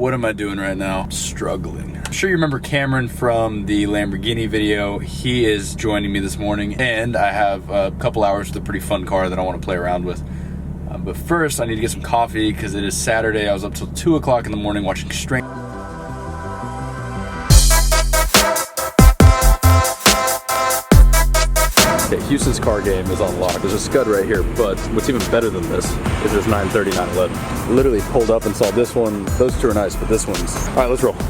What am I doing right now? I'm struggling. I'm sure you remember Cameron from the Lamborghini video. He is joining me this morning, and I have a couple hours with a pretty fun car that I want to play around with. But first, I need to get some coffee because it is Saturday. I was up till 2 o'clock in the morning watching straight. Okay, Houston's car game is unlocked. There's a scud right here, but what's even better than this is there's 930, 911. Literally pulled up and saw this one. Those two are nice, but this one's... All right, let's roll. So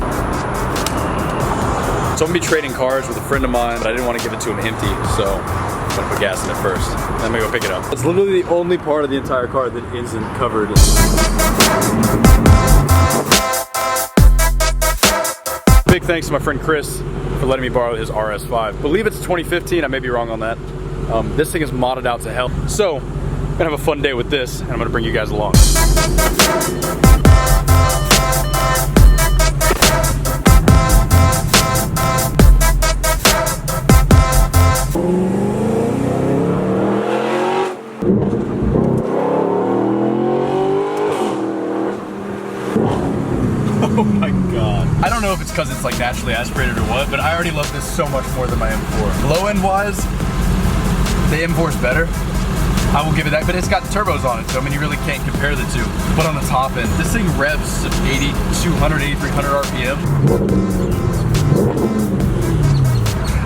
I'm gonna be trading cars with a friend of mine, but I didn't want to give it to him empty, so I'm gonna put gas in it first. Then I'm gonna go pick it up. It's literally the only part of the entire car that isn't covered. Big thanks to my friend Chris for letting me borrow his RS5. I believe it's 2015, I may be wrong on that. This thing is modded out to hell. So, I'm gonna have a fun day with this, and I'm gonna bring you guys along. Oh my god. I don't know if it's because it's like naturally aspirated or what, but I already love this so much more than my M4. Low end wise, the M4 is better. I will give it that, but it's got turbos on it, so I mean you really can't compare the two. But on the top end, this thing revs at 8,200, 8,300 RPM.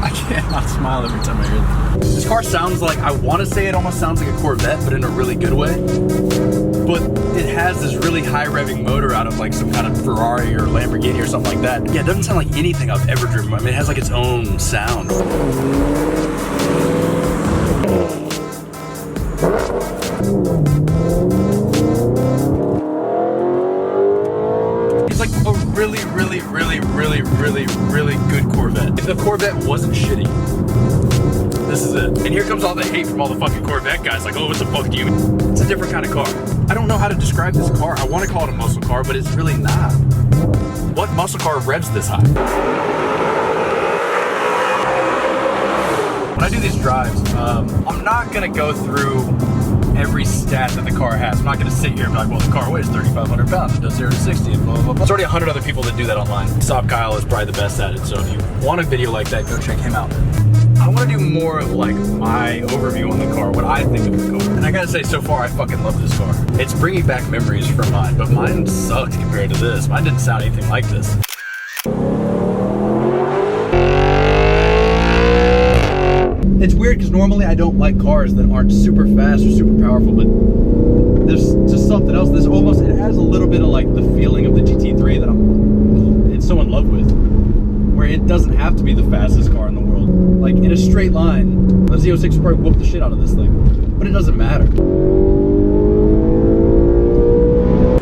I cannot smile every time I hear that. This car sounds like, I want to say it almost sounds like a Corvette, but in a really good way. But it has this really high revving motor out of like some kind of Ferrari or Lamborghini or something like that. Yeah, it doesn't sound like anything I've ever driven. I mean, it has like its own sound. It's like a really, really, really, really, really, really good Corvette. If the Corvette wasn't shitty, this is it. And here comes all the hate from all the fucking Corvette guys, like, oh, what the fuck do you mean? It's a different kind of car. I don't know how to describe this car. I want to call it a muscle car, but it's really not. What muscle car revs this high? When I do these drives, I'm not gonna go through every stat that the car has. I'm not gonna sit here and be like, well, the car weighs 3,500 pounds, it does 0 to 60, and blah, blah, blah. There's already 100 other people that do that online. Sob Kyle is probably the best at it, so if you want a video like that, go check him out. I want to do more of like my overview on the car, what I think of the car. And I gotta say, so far I fucking love this car. It's bringing back memories from mine, but mine sucked compared to this. Mine didn't sound anything like this. It's weird because normally I don't like cars that aren't super fast or super powerful, but there's just something else. This almost, it has a little bit of like the feeling of the GT3 that it's so in love with, where it doesn't have to be the fastest car in the world. Like in a straight line, the Z06 will probably whoop the shit out of this thing, but it doesn't matter.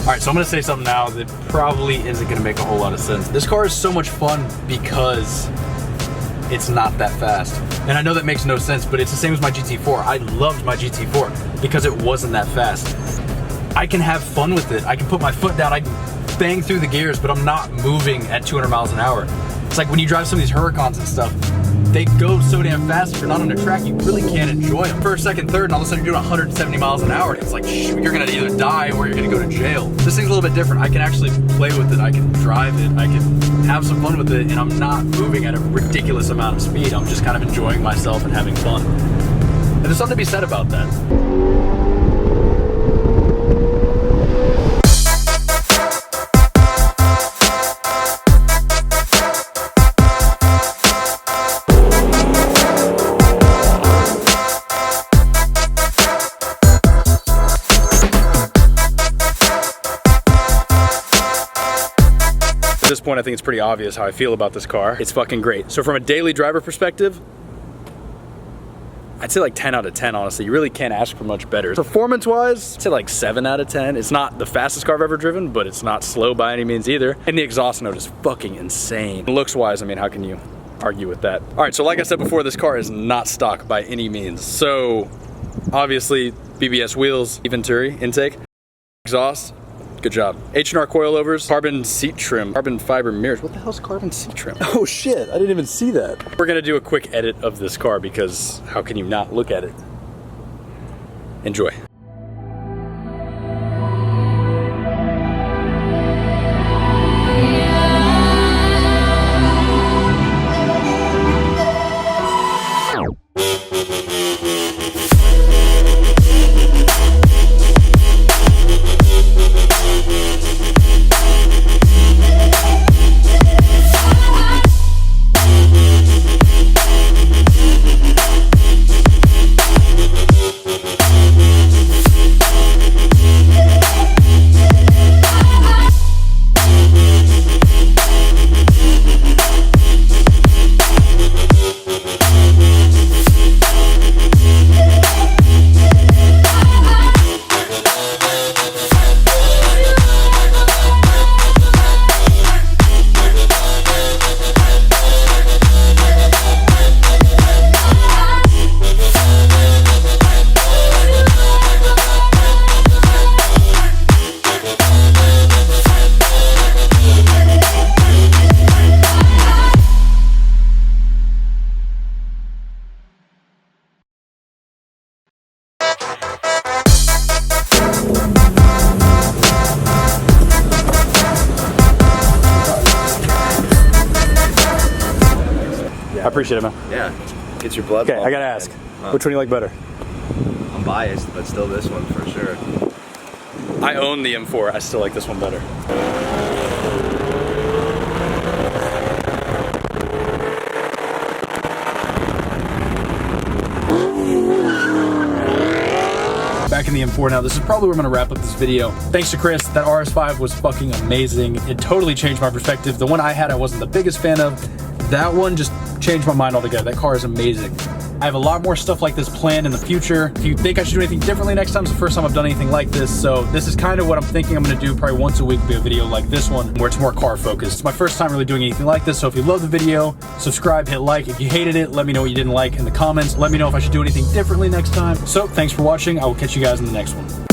All right, so I'm gonna say something now that probably isn't gonna make a whole lot of sense. This car is so much fun because it's not that fast. And I know that makes no sense, but it's the same as my GT4. I loved my GT4 because it wasn't that fast. I can have fun with it. I can put my foot down, I can bang through the gears, but I'm not moving at 200 miles an hour. It's like when you drive some of these Huracans and stuff, they go so damn fast, if you're not on a track, you really can't enjoy them. First, second, third, and all of a sudden you're doing 170 miles an hour, and it's like, shoot, you're gonna either die or you're gonna go to jail. This thing's a little bit different. I can actually play with it, I can drive it, I can have some fun with it, and I'm not moving at a ridiculous amount of speed. I'm just kind of enjoying myself and having fun. And there's something to be said about that. At this point, I think it's pretty obvious how I feel about this car. It's fucking great. So from a daily driver perspective, I'd say like 10 out of 10, honestly. You really can't ask for much better. Performance-wise, I'd say like 7 out of 10. It's not the fastest car I've ever driven, but it's not slow by any means either. And the exhaust note is fucking insane. Looks-wise, I mean, how can you argue with that? All right, so like I said before, this car is not stock by any means. So obviously, BBS wheels, Venturi intake, exhaust, good job. H&R coilovers, carbon seat trim, carbon fiber mirrors. What the hell's carbon seat trim? Oh shit, I didn't even see that. We're gonna do a quick edit of this car because how can you not look at it? Enjoy. At 1 a.m. appreciate it, man. Yeah, gets your blood. Okay, I gotta ask, which one do you like better? I'm biased, but still this one for sure. I own the M4. I still like this one better. Back in the M4 now. This is probably where I'm gonna wrap up this video. Thanks to Chris, that RS5 was fucking amazing. It totally changed my perspective. The one I had, I wasn't the biggest fan of. That one just changed my mind altogether. That car is amazing. I have a lot more stuff like this planned in the future. If you think I should do anything differently next time, it's the first time I've done anything like this. So this is kind of what I'm thinking I'm gonna do. Probably once a week be a video like this one where it's more car focused. It's my first time really doing anything like this. So if you love the video, subscribe, hit like. If you hated it, let me know what you didn't like in the comments. Let me know if I should do anything differently next time. So thanks for watching. I will catch you guys in the next one.